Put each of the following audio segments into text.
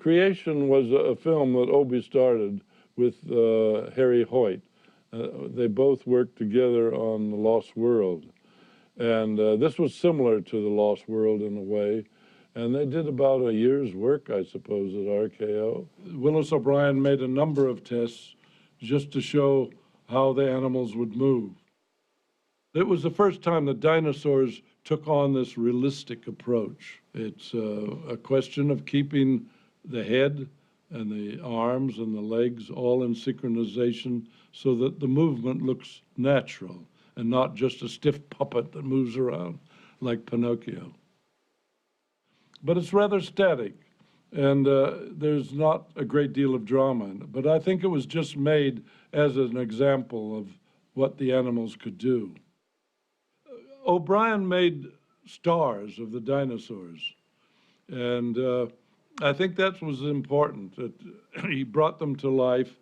Creation was a film that Obie started with Harry Hoyt. They both worked together on The Lost World. And this was similar to The Lost World in a way. And they did about a year's work, I suppose, at RKO. Willis O'Brien made a number of tests just to show how the animals would move. It was the first time that dinosaurs took on this realistic approach. It's a question of keeping the head and the arms and the legs all in synchronization so that the movement looks natural and not just a stiff puppet that moves around like Pinocchio. But it's rather static, and there's not a great deal of drama in it. But I think it was just made as an example of what the animals could do. O'Brien made stars of the dinosaurs, and I think that was important, that he brought them to life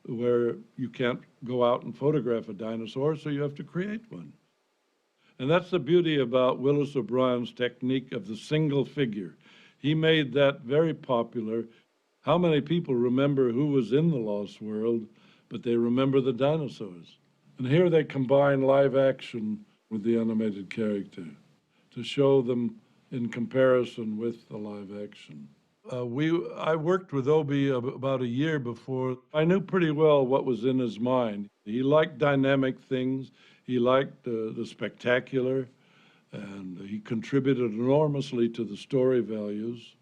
where you can't go out and photograph a dinosaur, so you have to create one. And that's the beauty about Willis O'Brien's technique of the single figure. He made that very popular. How many people remember who was in The Lost World, but they remember the dinosaurs? And here they combine live action with the animated character to show them in comparison with the live action. I worked with Obie about a year before. I knew pretty well what was in his mind. He liked dynamic things. He liked the spectacular, and he contributed enormously to the story values,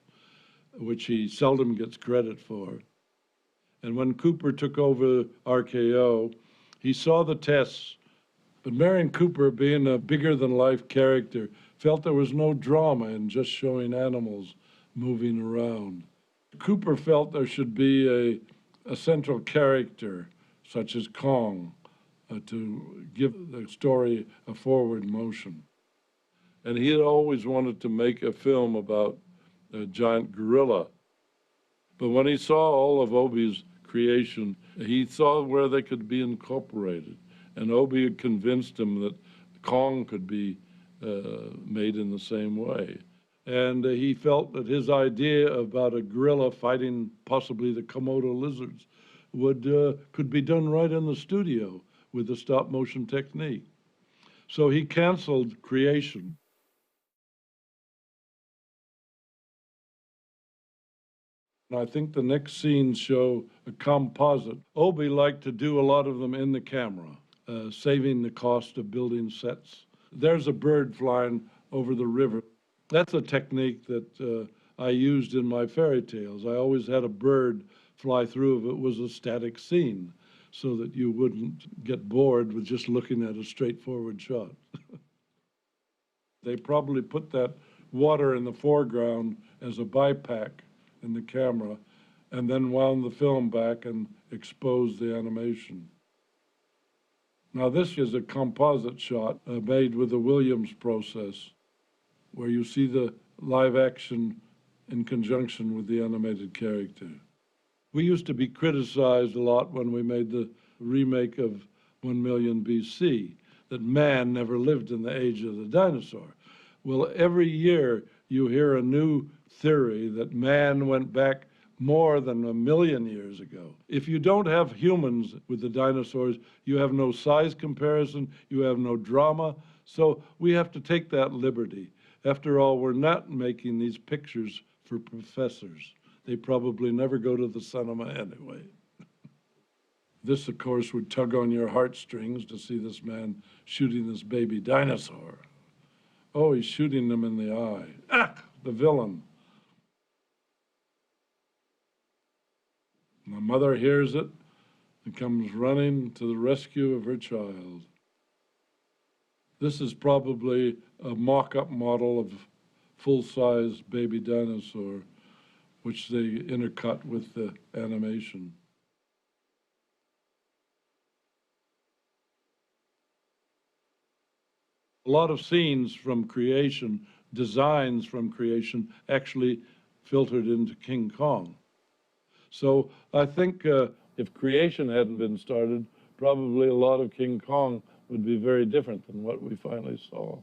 which he seldom gets credit for. And when Cooper took over RKO, he saw the tests, but Marion Cooper, being a bigger-than-life character, felt there was no drama in just showing animals moving around. Cooper felt there should be a central character, such as Kong, to give the story a forward motion. And he had always wanted to make a film about a giant gorilla. But when he saw all of Obie's creation, he saw where they could be incorporated. And Obie had convinced him that Kong could be made in the same way. And he felt that his idea about a gorilla fighting possibly the Komodo lizards could be done right in the studio with the stop-motion technique. So he canceled Creation. And I think the next scenes show a composite. Obie liked to do a lot of them in the camera, saving the cost of building sets. There's a bird flying over the river. That's a technique that I used in my fairy tales. I always had a bird fly through if it was a static scene, so that you wouldn't get bored with just looking at a straightforward shot. They probably put that water in the foreground as a bipack in the camera, and then wound the film back and exposed the animation. Now this is a composite shot made with the Williams process, where you see the live action in conjunction with the animated character. We used to be criticized a lot when we made the remake of 1 million BC, that man never lived in the age of the dinosaur. Well, every year you hear a new theory that man went back more than 1 million years ago. If you don't have humans with the dinosaurs, you have no size comparison, you have no drama, so we have to take that liberty. After all, we're not making these pictures for professors. They probably never go to the cinema anyway. This, of course, would tug on your heartstrings to see this man shooting this baby dinosaur. Oh, he's shooting them in the eye. Ah, the villain. And the mother hears it and comes running to the rescue of her child. This is probably a mock-up model of full-size baby dinosaur, which they intercut with the animation. A lot of scenes from Creation, designs from Creation, actually filtered into King Kong. So I think if Creation hadn't been started, probably a lot of King Kong would be very different than what we finally saw.